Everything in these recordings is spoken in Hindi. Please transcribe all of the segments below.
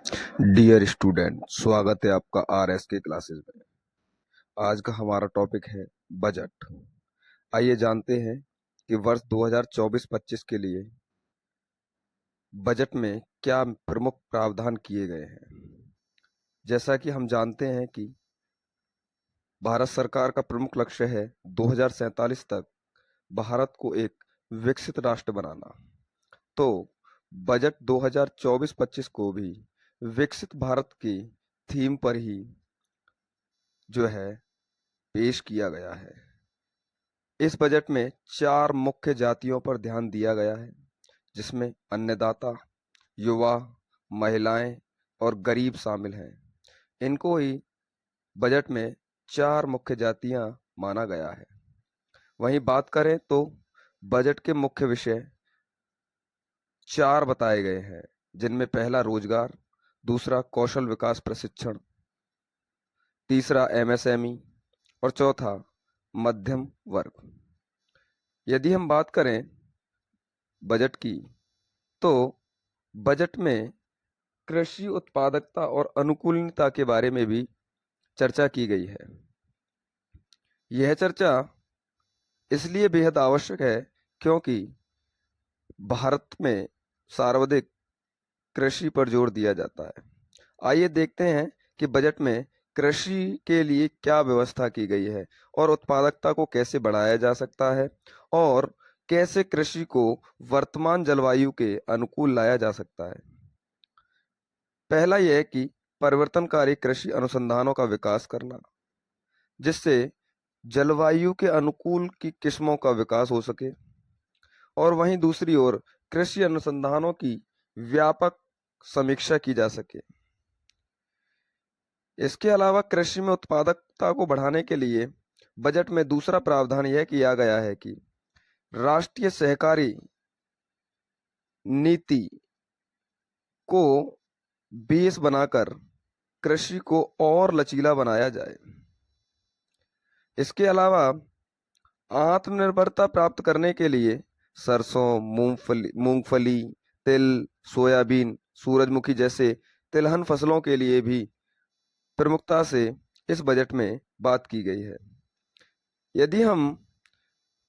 डियर स्टूडेंट, स्वागत है आपका आरएस के क्लासेस में। आज का हमारा टॉपिक है बजट। आइए जानते हैं कि वर्ष 2024-25 के लिए बजट में क्या प्रमुख प्रावधान किए गए हैं। जैसा कि हम जानते हैं कि भारत सरकार का प्रमुख लक्ष्य है 2047 तक भारत को एक विकसित राष्ट्र बनाना। तो बजट 2024-25 को भी विकसित भारत की थीम पर ही जो है पेश किया गया है। इस बजट में 4 मुख्य जातियों पर ध्यान दिया गया है, जिसमें अन्नदाता, युवा, महिलाएं और गरीब शामिल हैं। इनको ही बजट में 4 मुख्य जातियां माना गया है। वहीं बात करें तो बजट के मुख्य विषय 4 बताए गए हैं, जिनमें पहला रोजगार, दूसरा कौशल विकास प्रशिक्षण, तीसरा एमएसएमई और चौथा मध्यम वर्ग। यदि हम बात करें बजट की, तो बजट में कृषि उत्पादकता और अनुकूलता के बारे में भी चर्चा की गई है। यह चर्चा इसलिए बेहद आवश्यक है क्योंकि भारत में सर्वाधिक कृषि पर जोर दिया जाता है। आइए देखते हैं कि बजट में कृषि के लिए क्या व्यवस्था की गई है और उत्पादकता को कैसे बढ़ाया जा सकता है और कैसे कृषि को वर्तमान जलवायु के अनुकूल लाया जा सकता है। पहला यह कि परिवर्तनकारी कृषि अनुसंधानों का विकास करना, जिससे जलवायु के अनुकूल की किस्मों का विकास हो सके, और वहीं दूसरी ओर कृषि अनुसंधानों की व्यापक समीक्षा की जा सके। इसके अलावा कृषि में उत्पादकता को बढ़ाने के लिए बजट में दूसरा प्रावधान यह किया गया है कि राष्ट्रीय सहकारी नीति को बेस बनाकर कृषि को और लचीला बनाया जाए। इसके अलावा आत्मनिर्भरता प्राप्त करने के लिए सरसों, मूंगफली, तिल, सोयाबीन, सूरजमुखी जैसे तिलहन फसलों के लिए भी प्रमुखता से इस बजट में बात की गई है। यदि हम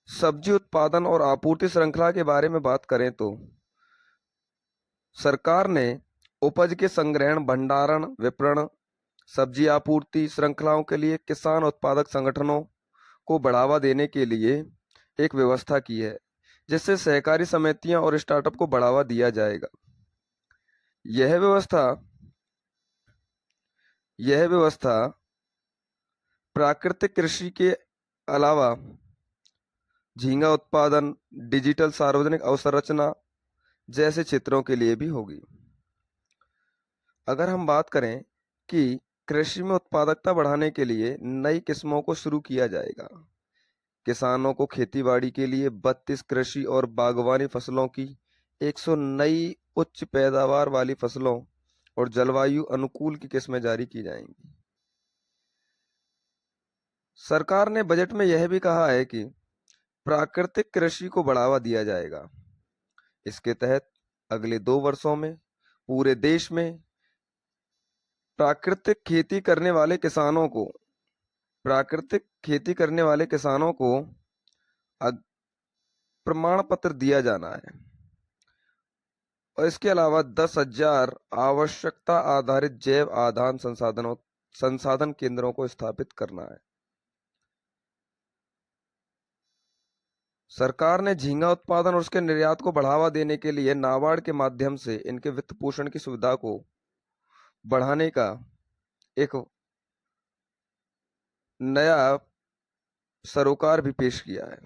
सब्जी उत्पादन और आपूर्ति श्रृंखला के बारे में बात करें तो सरकार ने उपज के संग्रहण, भंडारण, विपणन, सब्जी आपूर्ति श्रृंखलाओं के लिए किसान उत्पादक संगठनों को बढ़ावा देने के लिए एक व्यवस्था की है, जिससे सहकारी समितियां और स्टार्टअप को बढ़ावा दिया जाएगा। यह व्यवस्था यह व्यवस्था प्राकृतिक कृषि के अलावा झींगा उत्पादन, डिजिटल सार्वजनिक अवसंरचना जैसे क्षेत्रों के लिए भी होगी। अगर हम बात करें कि कृषि में उत्पादकता बढ़ाने के लिए नई किस्मों को शुरू किया जाएगा, किसानों को खेतीबाड़ी के लिए 32 कृषि और बागवानी फसलों की 100 नई उच्च पैदावार वाली फसलों और जलवायु अनुकूल की किस्में जारी की जाएंगी। सरकार ने बजट में यह भी कहा है कि प्राकृतिक कृषि को बढ़ावा दिया जाएगा। इसके तहत अगले 2 वर्षों में पूरे देश में प्राकृतिक खेती करने वाले किसानों को प्राकृतिक खेती करने वाले किसानों को प्रमाण पत्र दिया जाना है, और इसके अलावा 10,000 आवश्यकता आधारित जैव आधान संसाधन केंद्रों को स्थापित करना है। सरकार ने झींगा उत्पादन और उसके निर्यात को बढ़ावा देने के लिए नाबार्ड के माध्यम से इनके वित्त पोषण की सुविधा को बढ़ाने का एक नया सरोकार भी पेश किया है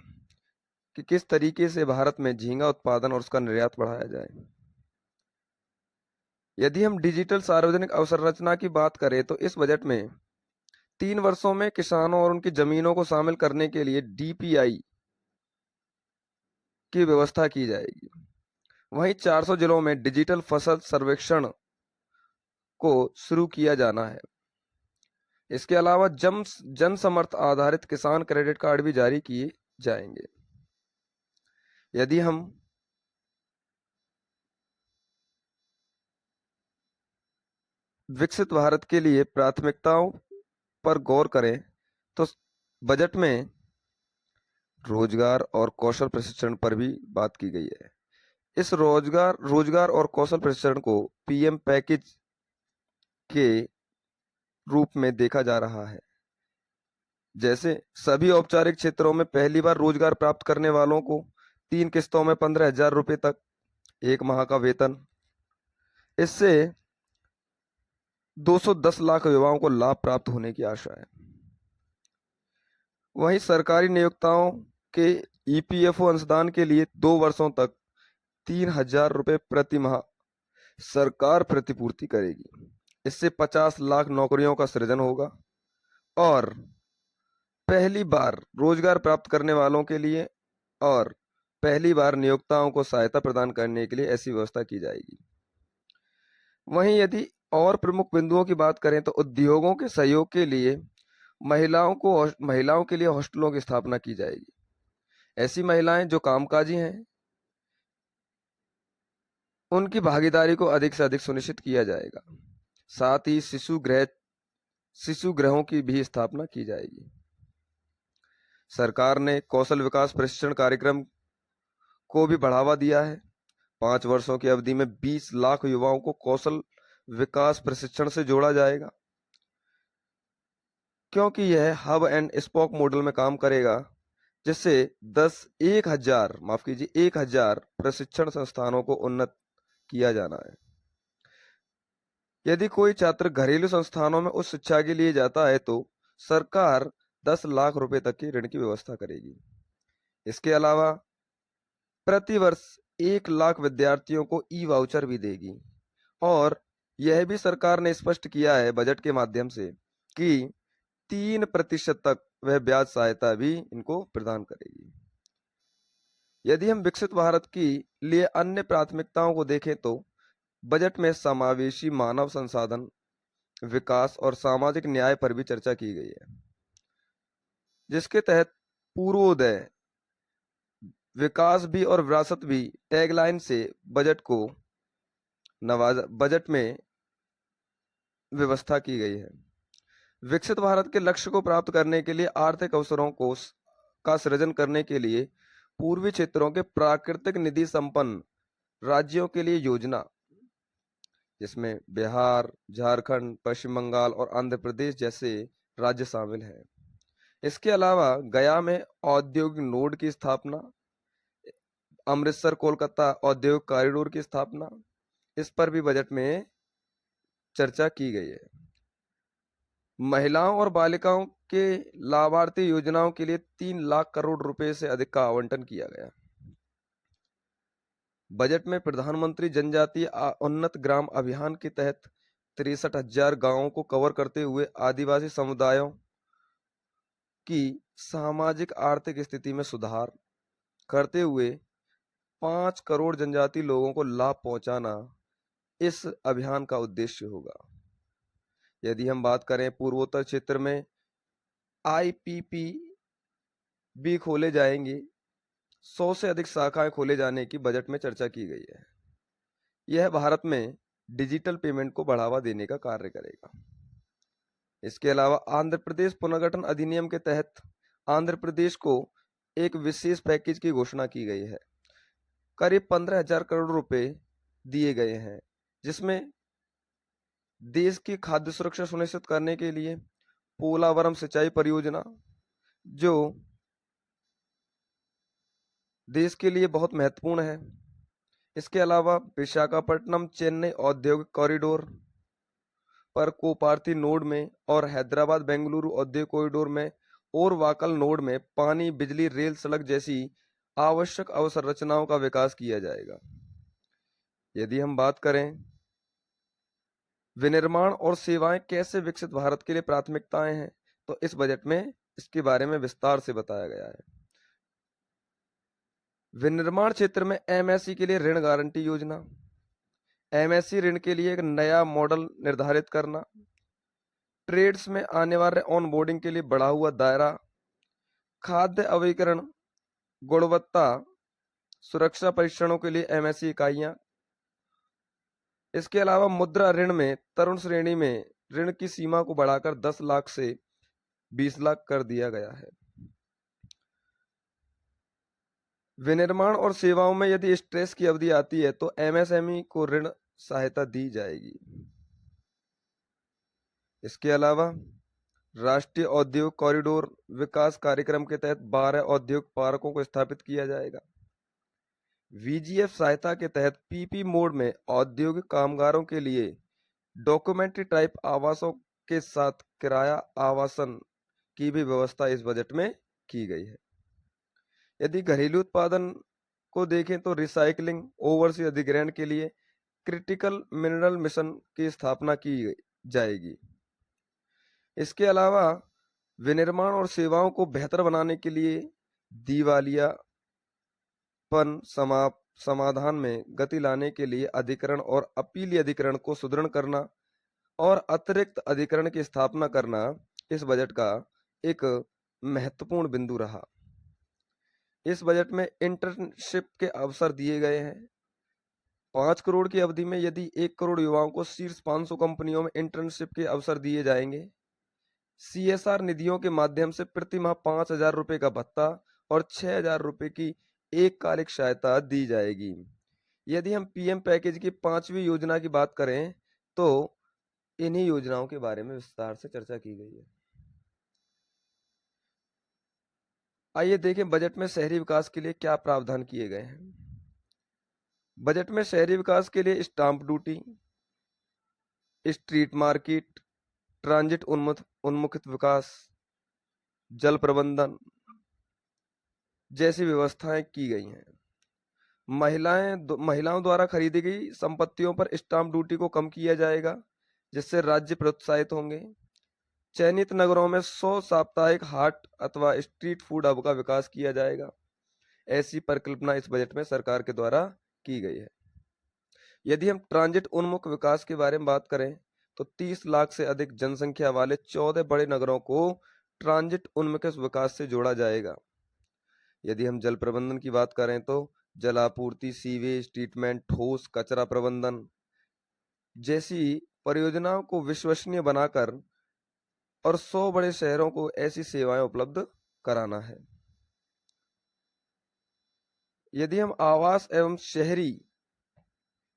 कि किस तरीके से भारत में झींगा उत्पादन और उसका निर्यात बढ़ाया जाए। यदि हम डिजिटल सार्वजनिक अवसंरचना की बात करें तो इस बजट में 3 वर्षों में किसानों और उनकी जमीनों को शामिल करने के लिए डीपीआई की व्यवस्था की जाएगी। वहीं 400 जिलों में डिजिटल फसल सर्वेक्षण को शुरू किया जाना है। इसके अलावा जन समर्थ आधारित किसान क्रेडिट कार्ड भी जारी किए जाएंगे। यदि हम विकसित भारत के लिए प्राथमिकताओं पर गौर करें तो बजट में रोजगार और कौशल प्रशिक्षण पर भी बात की गई है। इस रोजगार और कौशल प्रशिक्षण को पीएम पैकेज के रूप में देखा जा रहा है। जैसे सभी औपचारिक क्षेत्रों में पहली बार रोजगार प्राप्त करने वालों को 3 किस्तों में 15,000 रुपए तक 1 माह का वेतन। इससे 210 लाख युवाओं को लाभ प्राप्त होने की आशा है। वहीं सरकारी नियोक्ताओं के ईपीएफओ अंशदान के लिए 2 वर्षों तक 3,000 रुपए प्रति माह सरकार प्रतिपूर्ति करेगी। इससे 50 लाख नौकरियों का सृजन होगा और पहली बार रोजगार प्राप्त करने वालों के लिए और पहली बार नियोक्ताओं को सहायता प्रदान करने के लिए ऐसी व्यवस्था की जाएगी। वहीं यदि और प्रमुख बिंदुओं की बात करें तो उद्योगों के सहयोग के लिए महिलाओं के लिए हॉस्टलों की स्थापना की जाएगी। ऐसी महिलाएं जो कामकाजी हैं उनकी भागीदारी को अधिक से अधिक सुनिश्चित किया जाएगा। साथ ही शिशु गृहों की भी स्थापना की जाएगी। सरकार ने कौशल विकास प्रशिक्षण कार्यक्रम को भी बढ़ावा दिया है। 5 वर्षों की अवधि में 20 लाख युवाओं को कौशल विकास प्रशिक्षण से जोड़ा जाएगा, क्योंकि यह हब एंड स्पोक मॉडल में काम करेगा, जिससे 1,000 प्रशिक्षण संस्थानों को उन्नत किया जाना है। यदि कोई छात्र घरेलू संस्थानों में उच्च शिक्षा के लिए जाता है तो सरकार 10 लाख रुपए तक की ऋण की व्यवस्था करेगी। इसके अलावा प्रति वर्ष 1 लाख विद्यार्थियों को ई वाउचर भी देगी और यह भी सरकार ने स्पष्ट किया है बजट के माध्यम से कि 3% तक वह ब्याज सहायता भी इनको प्रदान करेगी। यदि हम विकसित भारत की लिए अन्य प्राथमिकताओं को देखें तो बजट में समावेशी मानव संसाधन विकास और सामाजिक न्याय पर भी चर्चा की गई है, जिसके तहत पूर्वोदय विकास भी और विरासत भी टैगलाइन से बजट में व्यवस्था की गई है। विकसित भारत के लक्ष्य को प्राप्त करने के लिए आर्थिक अवसरों का सृजन करने के लिए पूर्वी क्षेत्रों के प्राकृतिक निधि संपन्न राज्यों के लिए योजना, जिसमें बिहार, झारखंड, पश्चिम बंगाल और आंध्र प्रदेश जैसे राज्य शामिल हैं। इसके अलावा गया में औद्योगिक नोड की स्थापना, अमृतसर कोलकाता औद्योगिक कॉरिडोर की स्थापना, इस पर भी बजट में चर्चा की गई है। महिलाओं और बालिकाओं के लाभार्थी योजनाओं के लिए 3 लाख करोड़ रुपए से अधिक का आवंटन किया गया। बजट में प्रधानमंत्री जनजातीय उन्नत ग्राम अभियान के तहत 63,000 गांवों को कवर करते हुए आदिवासी समुदायों की सामाजिक आर्थिक स्थिति में सुधार करते हुए 5 करोड़ जनजातीय लोगों को लाभ पहुंचाना इस अभियान का उद्देश्य होगा। यदि हम बात करें पूर्वोत्तर क्षेत्र में आईपीपी भी खोले जाएंगे, 100 से अधिक शाखाएं खोले जाने की बजट में चर्चा की गई है। यह भारत में डिजिटल पेमेंट को बढ़ावा देने का कार्य करेगा। इसके अलावा आंध्र प्रदेश पुनर्गठन अधिनियम के तहत आंध्र प्रदेश को एक विशेष पैकेज की घोषणा की गई है। करीब 15,000 करोड़ रुपए दिए गए हैं, जिसमें देश की खाद्य सुरक्षा सुनिश्चित करने के लिए पोलावरम सिंचाई परियोजना, जो देश के लिए बहुत महत्वपूर्ण है। इसके अलावा विशाखापट्टनम चेन्नई औद्योगिक कॉरिडोर पर कोपार्थी नोड में और हैदराबाद बेंगलुरु औद्योगिक कॉरिडोर में और वाकल नोड में पानी, बिजली, रेल, सड़क जैसी आवश्यक अवसंरचनाओं का विकास किया जाएगा। यदि हम बात करें विनिर्माण और सेवाएं कैसे विकसित भारत के लिए प्राथमिकताएं हैं, तो इस बजट में इसके बारे में विस्तार से बताया गया है। विनिर्माण क्षेत्र में एमएसई के लिए ऋण गारंटी योजना, एमएसई ऋण के लिए एक नया मॉडल निर्धारित करना, ट्रेड्स में आने वाले ऑनबोर्डिंग के लिए बढ़ा हुआ दायरा, खाद्य अभिकरण, गुणवत्ता सुरक्षा परीक्षणों के लिए एमएसई इकाइयां, इसके अलावा मुद्रा ऋण में तरुण श्रेणी में ऋण की सीमा को बढ़ाकर 10 लाख से 20 लाख कर दिया गया है। विनिर्माण और सेवाओं में यदि स्ट्रेस की अवधि आती है तो एमएसएमई को ऋण सहायता दी जाएगी। इसके अलावा राष्ट्रीय औद्योगिक कॉरिडोर विकास कार्यक्रम के तहत 12 औद्योगिक पार्कों को स्थापित किया जाएगा। वीजीएफ सहायता के तहत पीपी मोड में औद्योगिक कामगारों के लिए डॉक्यूमेंट्री टाइप आवासों के साथ किराया आवासन की भी व्यवस्था इस बजट में की गई है। यदि घरेलू उत्पादन को देखें तो रिसाइकलिंग ओवरसीज अधिग्रहण के लिए क्रिटिकल मिनरल मिशन की स्थापना की जाएगी। इसके अलावा विनिर्माण और सेवाओं को बेहतर बनाने के लिए दिवालियापन समाधान में गति लाने के लिए अधिकरण और अपीली अधिकरण को सुदृढ़ करना और अतिरिक्त अधिकरण की स्थापना करना इस बजट का एक महत्वपूर्ण बिंदु रहा। इस बजट में इंटर्नशिप के अवसर दिए गए हैं। 5 करोड़ की अवधि में यदि 1 करोड़ युवाओं को शीर्ष 500 कंपनियों में इंटर्नशिप के अवसर दिए जाएंगे। सीएसआर निधियों के माध्यम से प्रति माह 5,000 रुपए का भत्ता और 6,000 रुपए की एक कालिक सहायता दी जाएगी। यदि हम पीएम पैकेज की 5वीं योजना की बात करें तो इन्हीं योजनाओं के बारे में विस्तार से चर्चा की गई है। आइए देखें बजट में शहरी विकास के लिए क्या प्रावधान किए गए हैं। बजट में शहरी विकास के लिए stamp duty, street market, transit उन्मुखित विकास, जल प्रबंधन जैसी व्यवस्थाएं की गई हैं। महिलाओं द्वारा खरीदी गई संपत्तियों पर स्टाम्प ड्यूटी को कम किया जाएगा, जिससे राज्य प्रोत्साहित होंगे। चयनित नगरों में 100 साप्ताहिक हाट अथवा स्ट्रीट फूड हब का विकास किया जाएगा। ऐसी परिकल्पना इस बजट में सरकार के द्वारा की गई है। यदि हम ट्रांजिट उन्मुख विकास के बारे में बात करें तो 30 लाख से अधिक जनसंख्या वाले 14 बड़े नगरों को ट्रांजिट उन्मुख विकास से जोड़ा जाएगा। यदि हम जल प्रबंधन की बात करें तो जलापूर्ति, सीवेज ट्रीटमेंट, ठोस कचरा प्रबंधन जैसी परियोजनाओं को विश्वसनीय बनाकर और 100 बड़े शहरों को ऐसी सेवाएं उपलब्ध कराना है। यदि हम आवास एवं शहरी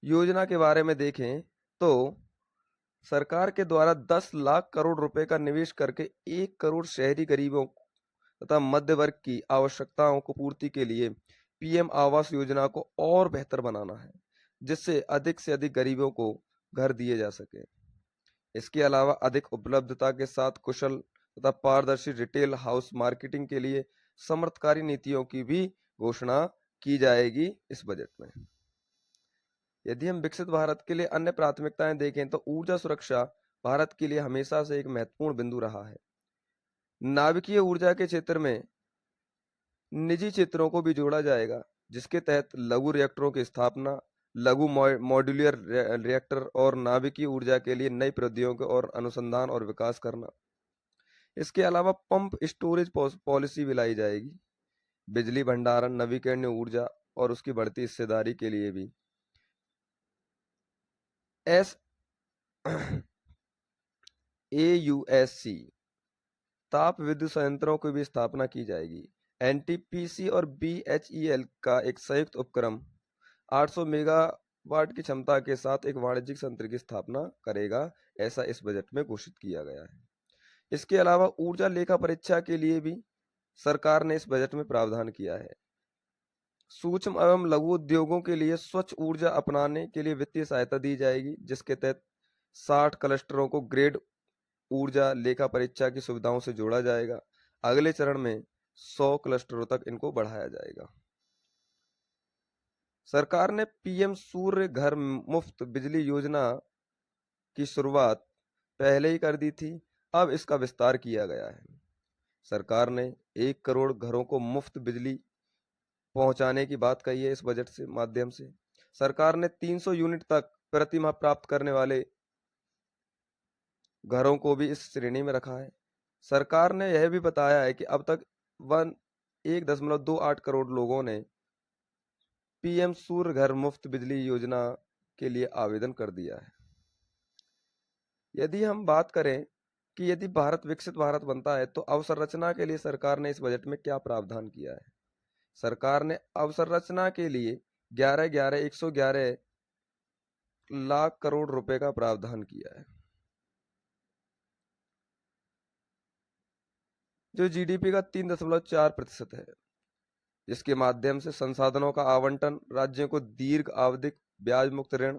योजना के बारे में देखें तो सरकार के द्वारा 10 लाख करोड़ रुपए का निवेश करके 1 करोड़ शहरी गरीबों तथा मध्य वर्ग की आवश्यकताओं को पूर्ति के लिए पीएम आवास योजना को और बेहतर बनाना है, जिससे अधिक से अधिक गरीबों को घर दिए जा सके। इसके अलावा अधिक उपलब्धता के साथ कुशल तथा पारदर्शी रिटेल हाउस मार्केटिंग के लिए समर्थकारी नीतियों की भी घोषणा की जाएगी इस बजट में। यदि हम विकसित भारत के लिए अन्य प्राथमिकताएं देखें तो ऊर्जा सुरक्षा भारत के लिए हमेशा से एक महत्वपूर्ण बिंदु रहा है। नाभिकीय ऊर्जा के क्षेत्र में निजी क्षेत्रों को भी जोड़ा जाएगा, जिसके तहत लघु रिएक्टरों की स्थापना, लघु मॉड्यूलर रिएक्टर और नाभिकीय ऊर्जा के लिए नई प्रौद्योगिकी और अनुसंधान और विकास करना। इसके अलावा पंप स्टोरेज पॉलिसी भी लाई जाएगी। बिजली भंडारण, नवीकरणीय ऊर्जा और उसकी बढ़ती हिस्सेदारी के लिए भी AUSC ताप विद्युत संयंत्रों की भी स्थापना की जाएगी। एनटीपीसी और BHEL का एक संयुक्त उपक्रम 800 मेगावाट की क्षमता के साथ एक वाणिज्यिक संयंत्र की स्थापना करेगा, ऐसा इस बजट में घोषित किया गया है। इसके अलावा ऊर्जा लेखा परीक्षा के लिए भी सरकार ने इस बजट में प्रावधान किया है। सूक्ष्म एवं लघु उद्योगों के लिए स्वच्छ ऊर्जा अपनाने के लिए वित्तीय सहायता दी जाएगी, जिसके तहत 60 क्लस्टरों को ग्रेड ऊर्जा लेखा परीक्षा की सुविधाओं से जोड़ा जाएगा। अगले चरण में 100 क्लस्टरों तक इनको बढ़ाया जाएगा। सरकार ने पीएम सूर्य घर मुफ्त बिजली योजना की शुरुआत पहले ही कर दी थी, अब इसका विस्तार किया गया है। सरकार ने 1 करोड़ घरों को मुफ्त बिजली पहुंचाने की बात कही है। इस बजट से माध्यम से सरकार ने 300 यूनिट तक प्रति माह प्राप्त करने वाले घरों को भी इस श्रेणी में रखा है। सरकार ने यह भी बताया है कि अब तक 1.28 करोड़ लोगों ने पीएम सूर्य घर मुफ्त बिजली योजना के लिए आवेदन कर दिया है। यदि हम बात करें कि यदि भारत विकसित भारत बनता है तो अवसंरचना के लिए सरकार ने इस बजट में क्या प्रावधान किया है। सरकार ने अवसंरचना के लिए 111 लाख करोड़ रुपए का प्रावधान किया है, जो जीडीपी का 3.4% है, जिसके माध्यम से संसाधनों का आवंटन राज्यों को दीर्घ आवधिक ब्याज मुक्त ऋण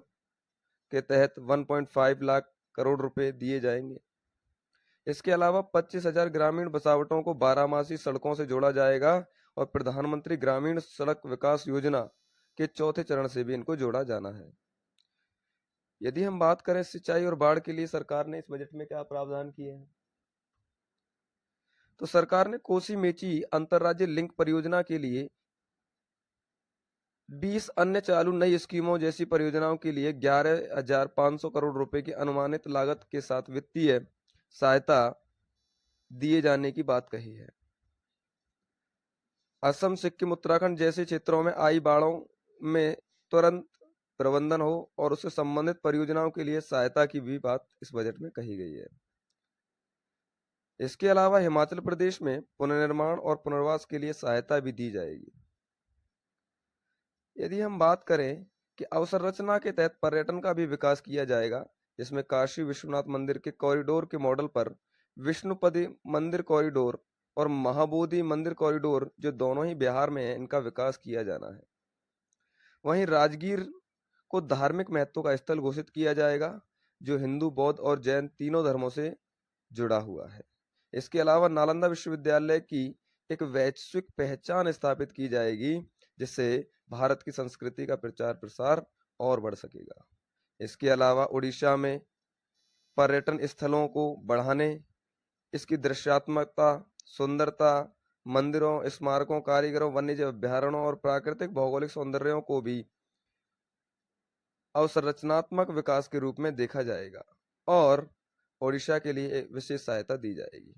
के तहत 1.5 लाख करोड़ रुपए दिए जाएंगे। इसके अलावा 25,000 ग्रामीण बसावटों को 12मासी सड़कों से जोड़ा जाएगा और प्रधानमंत्री ग्रामीण सड़क विकास योजना के चौथे चरण से भी इनको जोड़ा जाना है। यदि हम बात करें सिंचाई और बाढ़ के लिए सरकार ने इस बजट में क्या प्रावधान किए हैं, तो सरकार ने कोसी मेची अंतरराज्य लिंक परियोजना के लिए 20 अन्य चालू नई स्कीमों जैसी परियोजनाओं के लिए 11,500 करोड़ रुपए की अनुमानित लागत के साथ वित्तीय सहायता दिए जाने की बात कही है। असम, सिक्किम, उत्तराखंड जैसे क्षेत्रों में आई बाढ़ों में तुरंत प्रबंधन हो और उससे संबंधित परियोजनाओं के लिए सहायता की भी बात इस बजट में कही गई है। इसके अलावा हिमाचल प्रदेश में पुनर्निर्माण और पुनर्वास के लिए सहायता भी दी जाएगी। यदि हम बात करें कि अवसंरचना के तहत पर्यटन का भी विकास किया जाएगा, जिसमें काशी विश्वनाथ मंदिर के कॉरिडोर के मॉडल पर विष्णुपदी मंदिर कॉरिडोर और महाबोधि मंदिर कॉरिडोर, जो दोनों ही बिहार में है, इनका विकास किया जाना है। वहीं राजगीर को धार्मिक महत्व का स्थल घोषित किया जाएगा, जो हिंदू, बौद्ध और जैन तीनों धर्मों से जुड़ा हुआ है। इसके अलावा नालंदा विश्वविद्यालय की एक वैश्विक पहचान स्थापित की जाएगी, जिससे भारत की संस्कृति का प्रचार प्रसार और बढ़ सकेगा। इसके अलावा उड़ीसा में पर्यटन स्थलों को बढ़ाने, इसकी दृश्यात्मकता, सुंदरता, मंदिरों, स्मारकों, कारीगरों, वन्यजीव अभ्यारण्यों और प्राकृतिक भौगोलिक सौंदर्यों को भी अवसंरचनात्मक विकास के रूप में देखा जाएगा और ओडिशा के लिए एक विशेष सहायता दी जाएगी।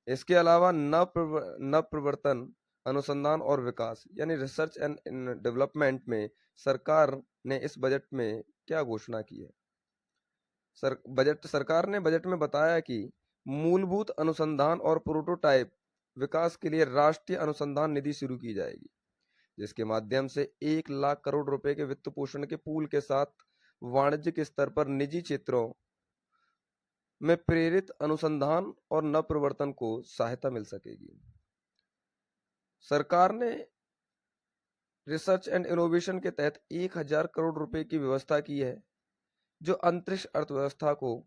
इसके अलावा नवप्रवर्तन, अनुसंधान और विकास यानी रिसर्च एंड डेवलपमेंट में सरकार ने इस बजट में क्या घोषणा की है। सरकार ने बजट में बताया कि मूलभूत अनुसंधान और प्रोटोटाइप विकास के लिए राष्ट्रीय अनुसंधान निधि शुरू की जाएगी, जिसके माध्यम से 1 लाख करोड़ रुपए के वित्त पोषण के पूल के साथ वाणिज्यिक स्तर पर निजी क्षेत्रों में प्रेरित अनुसंधान और नवप्रवर्तन को सहायता मिल सकेगी। सरकार ने रिसर्च एंड इनोवेशन के तहत 1,000 करोड़ रुपए की व्यवस्था की है, जो अंतरिक्ष अर्थव्यवस्था को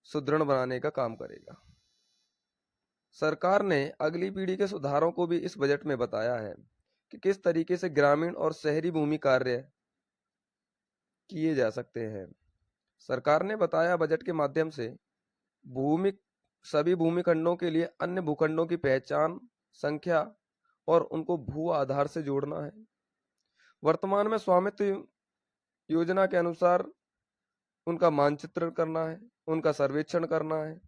सुदृढ़ बनाने का काम करेगा। सरकार ने अगली पीढ़ी के सुधारों को भी इस बजट में बताया है कि किस तरीके से ग्रामीण और शहरी भूमि कार्य किए जा सकते हैं। सरकार ने बताया बजट के माध्यम से सभी भूमिखंडों के लिए अन्य भूखंडों की पहचान, संख्या और उनको भू आधार से जोड़ना है। वर्तमान में स्वामित्व योजना के अनुसार उनका मानचित्रण करना है, उनका सर्वेक्षण करना है,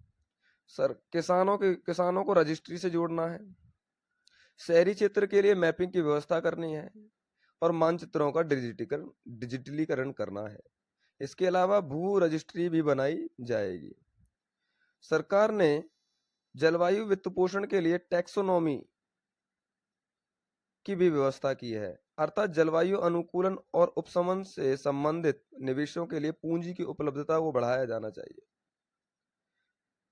किसानों को रजिस्ट्री से जोड़ना है, शहरी क्षेत्र के लिए मैपिंग की व्यवस्था करनी है और मानचित्रों का डिजिटलीकरण करना है। इसके अलावा भू रजिस्ट्री भी बनाई जाएगी। सरकार ने जलवायु वित्त पोषण के लिए टैक्सोनॉमी की भी व्यवस्था की है, अर्थात जलवायु अनुकूलन और उपशमन से संबंधित निवेशों के लिए पूंजी की उपलब्धता को बढ़ाया जाना चाहिए।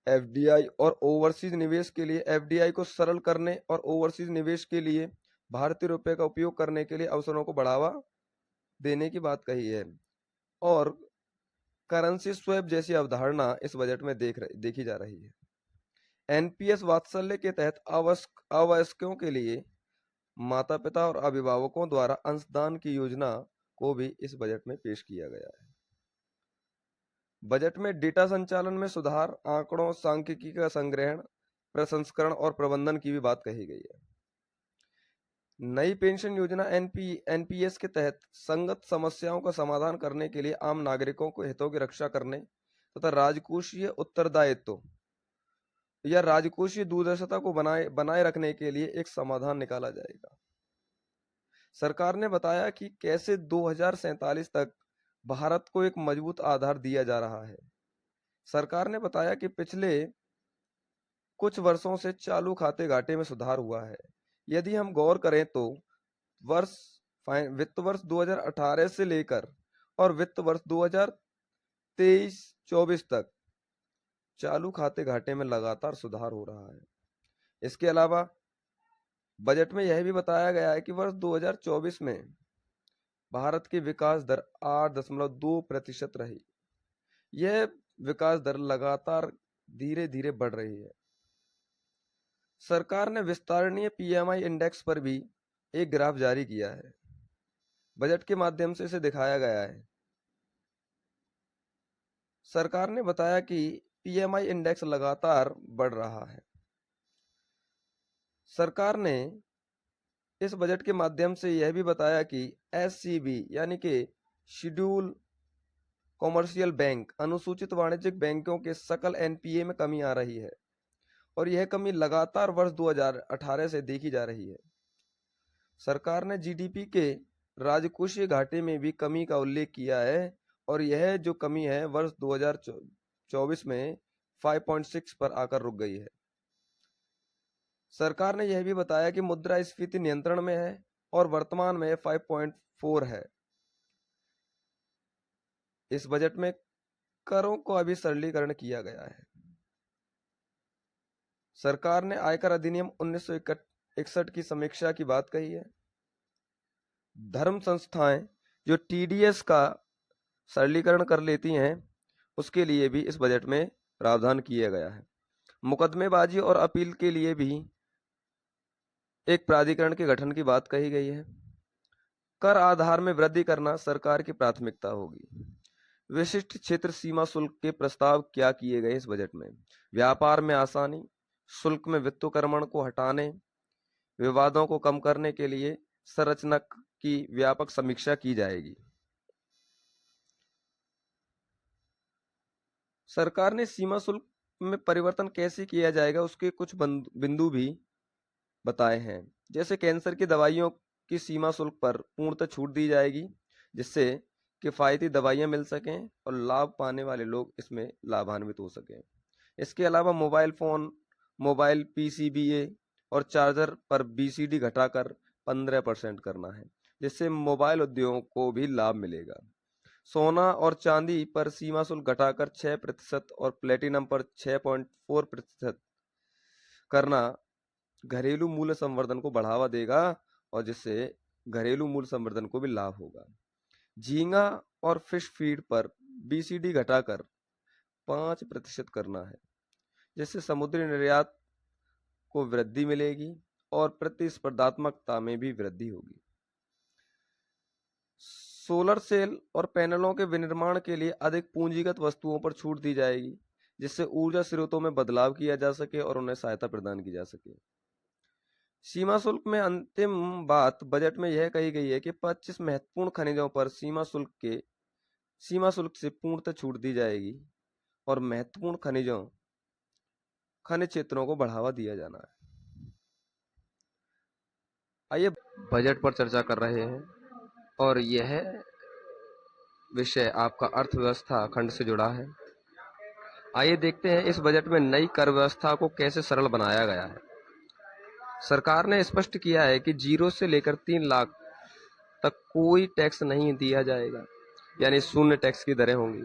एफडीआई और ओवरसीज निवेश के लिए एफडीआई को सरल करने और ओवरसीज निवेश के लिए भारतीय रुपए का उपयोग करने के लिए अवसरों को बढ़ावा देने की बात कही है और करेंसी स्वैप जैसी अवधारणा इस बजट में देखी जा रही है। एनपीएस वात्सल्य के तहत अवयस्कों के लिए माता पिता और अभिभावकों द्वारा अंशदान की योजना को भी इस बजट में पेश किया गया है। बजट में डेटा संचालन में सुधार, आंकड़ों, सांख्यिकी का संग्रहण, प्रसंस्करण और प्रबंधन की भी बात कही गई है। नई पेंशन योजना एनपीएस के तहत संगत समस्याओं का समाधान करने के लिए आम नागरिकों को हितों की रक्षा करने तथा राजकोषीय उत्तरदायित्व या राजकोषीय दूरदर्शिता को बनाए रखने के लिए एक समाधान निकाला जाएगा। सरकार ने बताया कि कैसे 2047 तक भारत को एक मजबूत आधार दिया जा रहा है। सरकार ने बताया कि पिछले कुछ वर्षों से चालू खाते घाटे में सुधार हुआ है। यदि हम गौर करें तो वर्ष वित्त वर्ष 2018 से लेकर और वित्त वर्ष 2023-24 तक चालू खाते घाटे में लगातार सुधार हो रहा है। इसके अलावा बजट में यह भी बताया गया है कि वर्ष 2024 में भारत की विकास दर 8.2% रही। यह विकास दर लगातार धीरे धीरे बढ़ रही है। सरकार ने विस्तारणीय पीएमआई इंडेक्स पर भी एक ग्राफ जारी किया है। बजट के माध्यम से इसे दिखाया गया है। सरकार ने बताया कि पीएमआई इंडेक्स लगातार बढ़ रहा है। सरकार ने इस बजट के माध्यम से यह भी बताया कि एससीबी यानी कि शेड्यूल कॉमर्शियल बैंक, अनुसूचित वाणिज्यिक बैंकों के सकल एनपीए में कमी आ रही है और यह कमी लगातार वर्ष 2018 से देखी जा रही है। सरकार ने जीडीपी के राजकोषीय घाटे में भी कमी का उल्लेख किया है और यह जो कमी है वर्ष 2024 में 5.6 पर आकर रुक गई है। सरकार ने यह भी बताया कि मुद्रास्फीति नियंत्रण में है और वर्तमान में 5.4 है। इस बजट में करों को अभी सरलीकरण किया गया है। सरकार ने आयकर अधिनियम 1961 की समीक्षा की बात कही है। धर्म संस्थाएं जो टीडीएस का सरलीकरण कर लेती हैं, उसके लिए भी इस बजट में प्रावधान किया गया है। मुकदमेबाजी और अपील के लिए भी एक प्राधिकरण के गठन की बात कही गई है। कर आधार में वृद्धि करना सरकार की प्राथमिकता होगी। विशिष्ट क्षेत्र सीमा शुल्क के प्रस्ताव क्या किए गए इस बजट में? व्यापार में आसानी, शुल्क में वित्तोकरण को हटाने, विवादों को कम करने के लिए संरचना की व्यापक समीक्षा की जाएगी। सरकार ने सीमा शुल्क में परिवर्तन कैसे किया जाएगा उसके कुछ बिंदु भी बताए हैं। जैसे कैंसर की दवाइयों की सीमा शुल्क पर पूर्णतः छूट दी जाएगी, जिससे किफायती दवाइयां मिल सकें और लाभ पाने वाले लोग इसमें लाभान्वित हो सकें। इसके अलावा मोबाइल फोन, मोबाइल पीसीबीए और चार्जर पर बीसीडी घटाकर 15% करना है, जिससे मोबाइल उद्योग को भी लाभ मिलेगा। सोना और चांदी पर सीमा शुल्क घटाकर 6% और प्लेटिनम पर 6.4% करना घरेलू मूल्य संवर्धन को बढ़ावा देगा और जिससे घरेलू मूल्य संवर्धन को भी लाभ होगा। झींगा और फिश फीड पर बीसीडी घटाकर 5% करना है, जिससे समुद्री निर्यात को वृद्धि मिलेगी और प्रतिस्पर्धात्मकता में भी वृद्धि होगी। सोलर सेल और पैनलों के विनिर्माण के लिए अधिक पूंजीगत वस्तुओं पर छूट दी जाएगी, जिससे ऊर्जा स्रोतों में बदलाव किया जा सके और उन्हें सहायता प्रदान की जा सके। सीमा शुल्क में अंतिम बात बजट में यह कही गई है कि 25 महत्वपूर्ण खनिजों पर सीमा शुल्क से पूर्णतः छूट दी जाएगी और महत्वपूर्ण खनिज क्षेत्रों को बढ़ावा दिया जाना है। आइए बजट पर चर्चा कर रहे हैं और यह विषय आपका अर्थव्यवस्था खंड से जुड़ा है। आइए देखते हैं इस बजट में नई कर व्यवस्था को कैसे सरल बनाया गया है। सरकार ने स्पष्ट किया है कि 0 से लेकर 3 लाख तक कोई टैक्स नहीं दिया जाएगा, यानी शून्य टैक्स की दरें होंगी।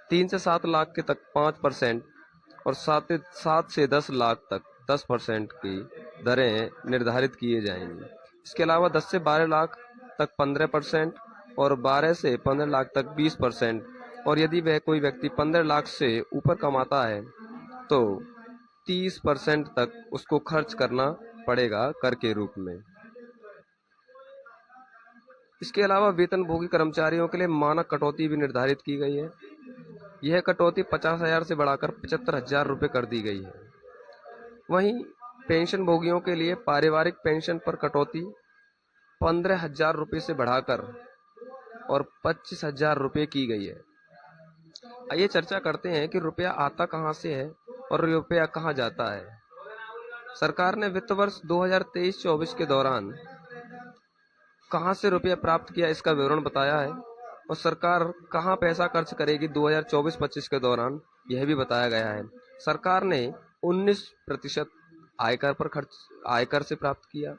3 से 7 लाख के तक 5% और 7 से 10 लाख तक 10% की दरें निर्धारित किए जाएंगी। इसके अलावा 10 से 12 लाख तक 15% और 12 से 15 लाख तक 20%, और यदि वह कोई व्यक्ति 15 लाख से ऊपर कमाता है तो 30% तक उसको खर्च करना पड़ेगा कर के रूप में। इसके अलावा वेतनभोगी कर्मचारियों के लिए मानक कटौती भी निर्धारित की गई है। यह कटौती 50,000 से बढ़ाकर 75,000 रुपये कर दी गई है। वहीं पेंशन भोगियों के लिए पारिवारिक पेंशन पर कटौती 15,000 रुपये से बढ़ाकर और 25,000 रुपये की गई है। आइए चर्चा करते हैं कि रुपया आता कहां से है और रुपया कहां जाता है। सरकार ने वित्त वर्ष 2023-24 के दौरान कहां से रुपया प्राप्त किया, इसका विवरण बताया है। और सरकार कहाँ पैसा खर्च करेगी 2024-25 के दौरान, यह भी बताया गया है। सरकार ने 19% आयकर से प्राप्त किया,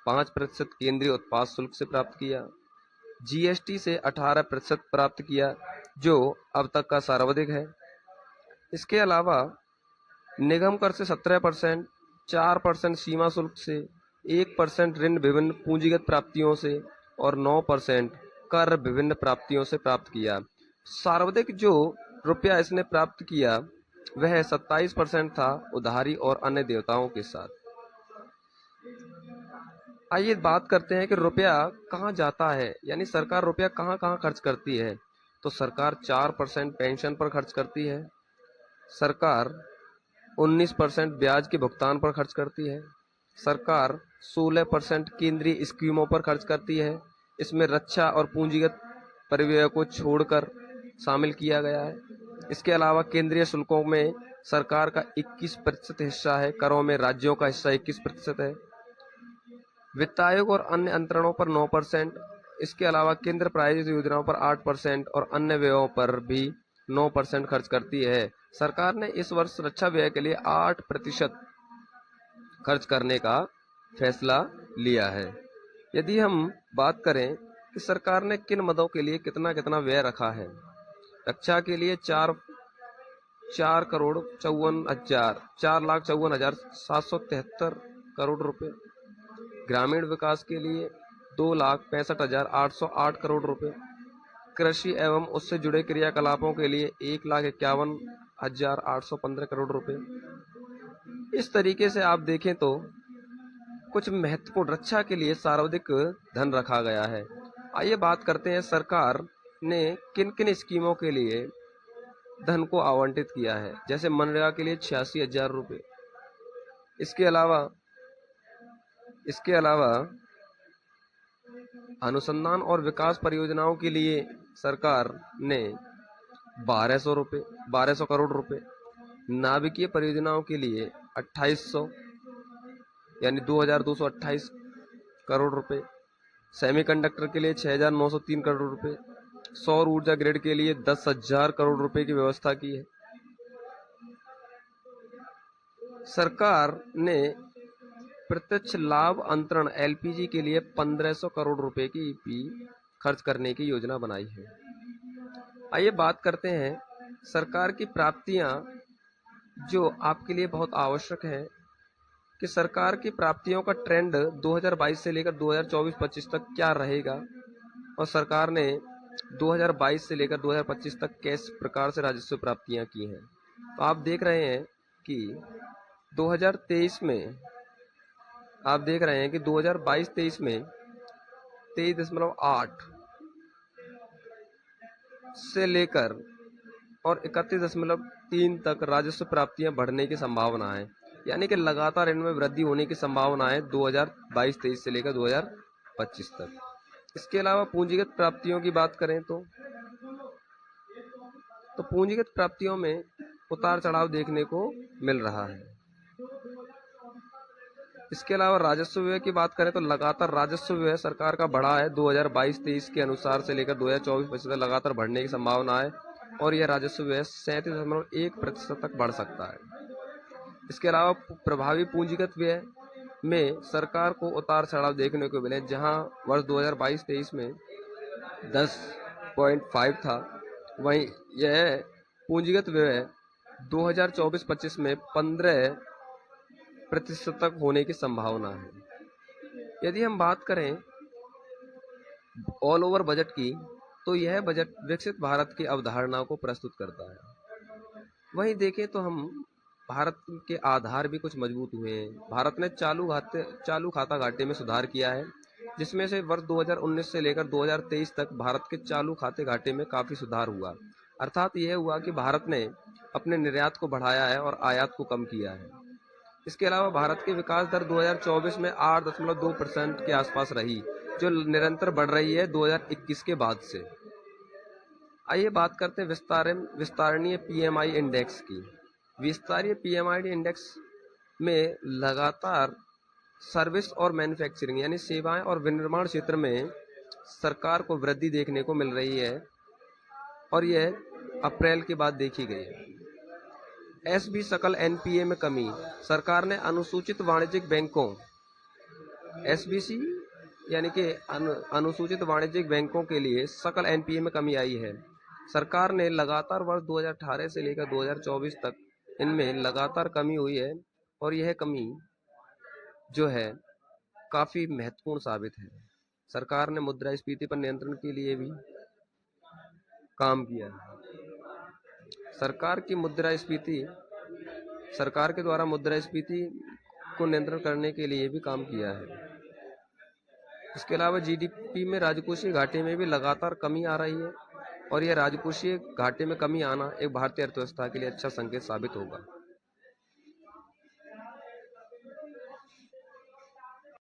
5% केंद्रीय उत्पाद शुल्क से प्राप्त किया, जीएसटी से 18% प्राप्त किया, जो अब तक का सर्वाधिक है। इसके अलावा निगम कर से 17%, 4% सीमा शुल्क से, 1% ऋण विभिन्न पूंजीगत प्राप्तियों से और 9% कर विभिन्न प्राप्तियों से प्राप्त किया। सर्वाधिक जो रुपया इसने प्राप्त किया वह 27% था उधारी और अन्य देवताओं के साथ। आइए बात करते हैं कि रुपया कहाँ जाता है, यानी सरकार रुपया कहाँ कहाँ खर्च करती है। तो सरकार 4% पेंशन पर खर्च करती है, सरकार 19% ब्याज के भुगतान पर खर्च करती है, सरकार 16% केंद्रीय स्कीमों पर खर्च करती है। इसमें रक्षा और पूंजीगत परिव्यय को छोड़कर शामिल किया गया है। इसके अलावा केंद्रीय शुल्कों में सरकार का 21% हिस्सा है, करों में राज्यों का हिस्सा 21% है, वित्त आयोग और अन्य अंतरणों पर 9%, इसके अलावा केंद्र प्रायोजित योजनाओं पर 8% और अन्य व्ययों पर भी 9% खर्च करती है। सरकार ने इस वर्ष रक्षा व्यय के लिए 8% खर्च करने का फैसला लिया है। यदि हम बात करें कि सरकार ने किन मदों के लिए कितना कितना व्यय रखा है, रक्षा के लिए 4,54,773 करोड़ रुपए, ग्रामीण विकास के लिए 2,65,808 करोड़ रुपए, कृषि एवं उससे जुड़े क्रियाकलापों के लिए 1,51,815 करोड़ रुपए। इस तरीके से आप देखें तो कुछ महत्वपूर्ण रक्षा के लिए सर्वाधिक धन रखा गया है। आइए बात करते हैं सरकार ने किन किन स्कीमों के लिए धन को आवंटित किया है। जैसे मनरेगा के लिए 86,000 रुपये, इसके अलावा अनुसंधान और विकास परियोजनाओं के लिए सरकार ने 1200 करोड़ रुपए, नाभिकीय परियोजनाओं के लिए 2800 यानी 2228 करोड़ रुपए, सेमीकंडक्टर के लिए 6,903 करोड़ रुपए, सौर ऊर्जा ग्रिड के लिए 10,000 करोड़ रुपए की व्यवस्था की है। सरकार ने प्रत्यक्ष लाभ अंतरण एलपीजी के लिए 1500 करोड़ रुपए की भी खर्च करने की योजना बनाई है। आइए बात करते हैं सरकार की प्राप्तियां, जो आपके लिए बहुत आवश्यक है कि सरकार की प्राप्तियों का ट्रेंड 2022 से लेकर 2024-25 तक क्या रहेगा और सरकार ने 2022 से लेकर 2025 तक किस प्रकार से राजस्व प्राप्तियां की हैं। तो आप देख रहे हैं कि 2023 में 2022-23 में 23.8 से लेकर और 31.3 तक राजस्व प्राप्तियां बढ़ने की संभावना है, यानी कि लगातार इनमें वृद्धि होने की संभावना है 2022-23 से लेकर 2025 तक। इसके अलावा पूंजीगत प्राप्तियों की बात करें तो पूंजीगत प्राप्तियों में उतार चढ़ाव देखने को मिल रहा है। इसके अलावा राजस्व व्यय की बात करें तो लगातार राजस्व व्यय सरकार का बढ़ा है, 2022-23 के अनुसार से लेकर 2024-25 तक लगातार बढ़ने की संभावना है और यह राजस्व व्यय 37.1% तक बढ़ सकता है। इसके अलावा प्रभावी पूंजीगत व्यय में सरकार को उतार चढ़ाव देखने को मिले, जहां वर्ष 2022-23 में 10.5 था, वहीं यह पूंजीगत व्यय 2024-25 में 15% तक होने की संभावना है। यदि हम बात करें ऑल ओवर बजट की, तो यह बजट विकसित भारत की अवधारणा को प्रस्तुत करता है। वहीं देखें तो हम भारत के आधार भी कुछ मजबूत हुए हैं। भारत ने चालू खाता घाटे में सुधार किया है, जिसमें से वर्ष 2019 से लेकर 2023 तक भारत के चालू खाते घाटे में काफी सुधार हुआ। अर्थात यह हुआ कि भारत ने अपने निर्यात को बढ़ाया है और आयात को कम किया है। इसके अलावा भारत की विकास दर 2024 में 8.2% के आसपास रही, जो निरंतर बढ़ रही है 2021 के बाद से। आइए बात करते हैं विस्तारणीय पीएमआई इंडेक्स की। विस्तारीय पीएमआई इंडेक्स में लगातार सर्विस और मैन्युफैक्चरिंग यानी सेवाएं और विनिर्माण क्षेत्र में सरकार को वृद्धि देखने को मिल रही है, और यह अप्रैल के बाद देखी गई है। एसबी सकल एनपीए में कमी। सरकार ने अनुसूचित वाणिज्यिक बैंकों एसबीसी यानी कि अनुसूचित वाणिज्यिक बैंकों के लिए सकल एनपीए में कमी आई है। सरकार ने लगातार वर्ष 2018 से लेकर 2024 तक इनमें लगातार कमी हुई है और यह कमी जो है काफी महत्वपूर्ण साबित है। सरकार ने मुद्रास्फीति पर नियंत्रण के लिए भी काम किया है। सरकार के द्वारा मुद्रास्फीति को नियंत्रण करने के लिए भी काम किया है। इसके अलावा जीडीपी में राजकोषीय घाटे में भी लगातार कमी आ रही है और यह राजकोषीय घाटे में कमी आना एक भारतीय अर्थव्यवस्था के लिए अच्छा संकेत साबित होगा।